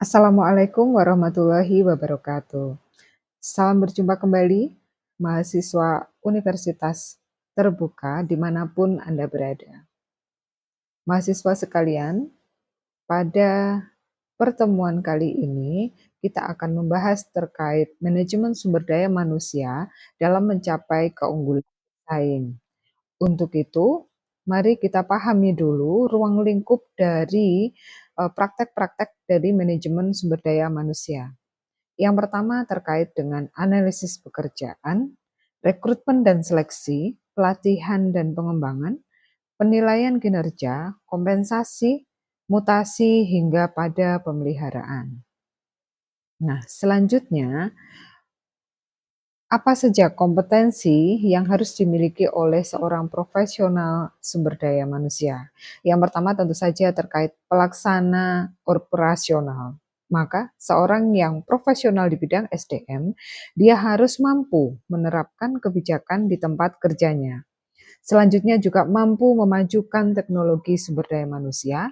Assalamualaikum warahmatullahi wabarakatuh. Salam berjumpa kembali, mahasiswa Universitas Terbuka dimanapun Anda berada. Mahasiswa sekalian, pada pertemuan kali ini kita akan membahas terkait manajemen sumber daya manusia dalam mencapai keunggulan bersaing. Untuk itu, mari kita pahami dulu ruang lingkup dari praktek-praktek dari manajemen sumber daya manusia. Yang pertama terkait dengan analisis pekerjaan, rekrutmen dan seleksi, pelatihan dan pengembangan, penilaian kinerja, kompensasi, mutasi hingga pada pemeliharaan. Nah, selanjutnya apa saja kompetensi yang harus dimiliki oleh seorang profesional sumber daya manusia? Yang pertama tentu saja terkait pelaksana operasional. Maka seorang yang profesional di bidang SDM, dia harus mampu menerapkan kebijakan di tempat kerjanya. Selanjutnya juga mampu memajukan teknologi sumber daya manusia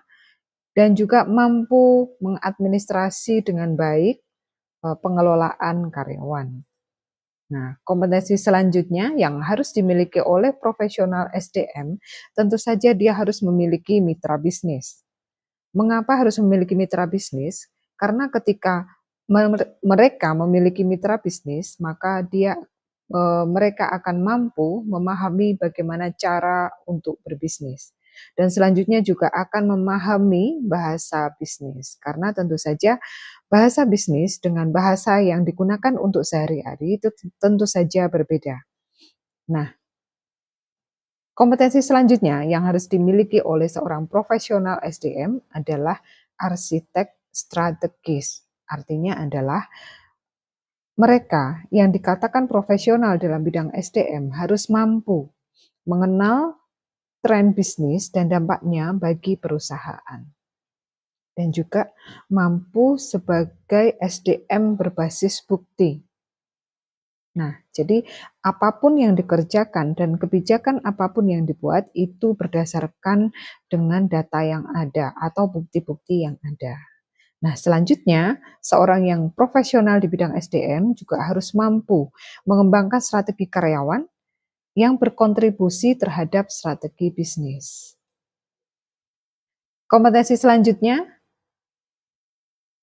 dan juga mampu mengadministrasi dengan baik pengelolaan karyawan. Nah, kompetensi selanjutnya yang harus dimiliki oleh profesional SDM, tentu saja dia harus memiliki mitra bisnis. Mengapa harus memiliki mitra bisnis? Karena ketika mereka memiliki mitra bisnis, maka mereka akan mampu memahami bagaimana cara untuk berbisnis. Dan selanjutnya juga akan memahami bahasa bisnis. Karena tentu saja bahasa bisnis dengan bahasa yang digunakan untuk sehari-hari itu tentu saja berbeda. Nah, kompetensi selanjutnya yang harus dimiliki oleh seorang profesional SDM adalah arsitek strategis. Artinya adalah mereka yang dikatakan profesional dalam bidang SDM harus mampu mengenal tren bisnis dan dampaknya bagi perusahaan. Dan juga mampu sebagai SDM berbasis bukti. Nah, jadi apapun yang dikerjakan dan kebijakan apapun yang dibuat itu berdasarkan dengan data yang ada atau bukti-bukti yang ada. Nah, selanjutnya, seorang yang profesional di bidang SDM juga harus mampu mengembangkan strategi karyawan yang berkontribusi terhadap strategi bisnis. Kompetensi selanjutnya,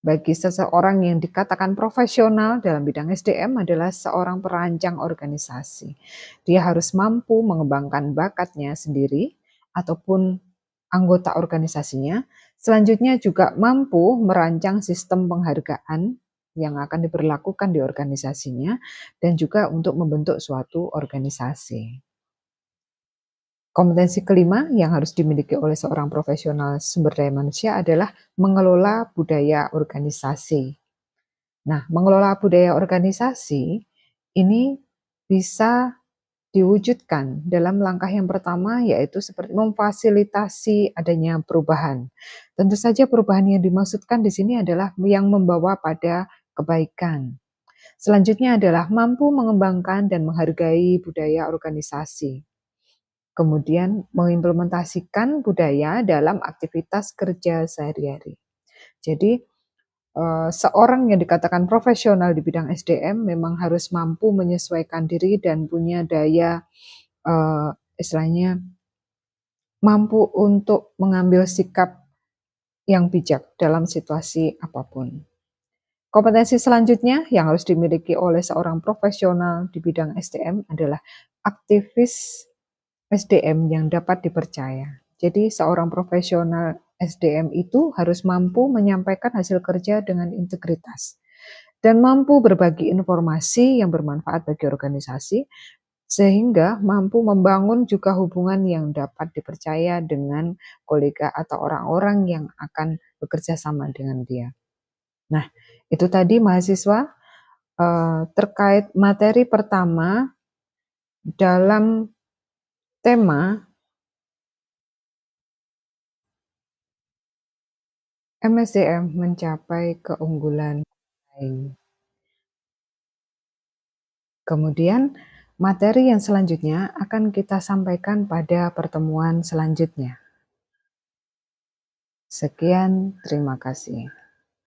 bagi seseorang yang dikatakan profesional dalam bidang SDM adalah seorang perancang organisasi. Dia harus mampu mengembangkan bakatnya sendiri ataupun anggota organisasinya. Selanjutnya juga mampu merancang sistem penghargaan yang akan diberlakukan di organisasinya dan juga untuk membentuk suatu organisasi. Kompetensi kelima yang harus dimiliki oleh seorang profesional sumber daya manusia adalah mengelola budaya organisasi. Nah, mengelola budaya organisasi ini bisa diwujudkan dalam langkah yang pertama, yaitu seperti memfasilitasi adanya perubahan. Tentu saja perubahan yang dimaksudkan di sini adalah yang membawa pada kebaikan. Selanjutnya adalah mampu mengembangkan dan menghargai budaya organisasi. Kemudian mengimplementasikan budaya dalam aktivitas kerja sehari-hari. Jadi, seorang yang dikatakan profesional di bidang SDM memang harus mampu menyesuaikan diri dan punya daya, istilahnya mampu untuk mengambil sikap yang bijak dalam situasi apapun. Kompetensi selanjutnya yang harus dimiliki oleh seorang profesional di bidang SDM adalah aktivis SDM yang dapat dipercaya. Jadi seorang profesional SDM itu harus mampu menyampaikan hasil kerja dengan integritas dan mampu berbagi informasi yang bermanfaat bagi organisasi sehingga mampu membangun juga hubungan yang dapat dipercaya dengan kolega atau orang-orang yang akan bekerja sama dengan dia. Nah, itu tadi mahasiswa terkait materi pertama dalam tema MSDM mencapai keunggulan bersaing. Kemudian materi yang selanjutnya akan kita sampaikan pada pertemuan selanjutnya. Sekian, terima kasih.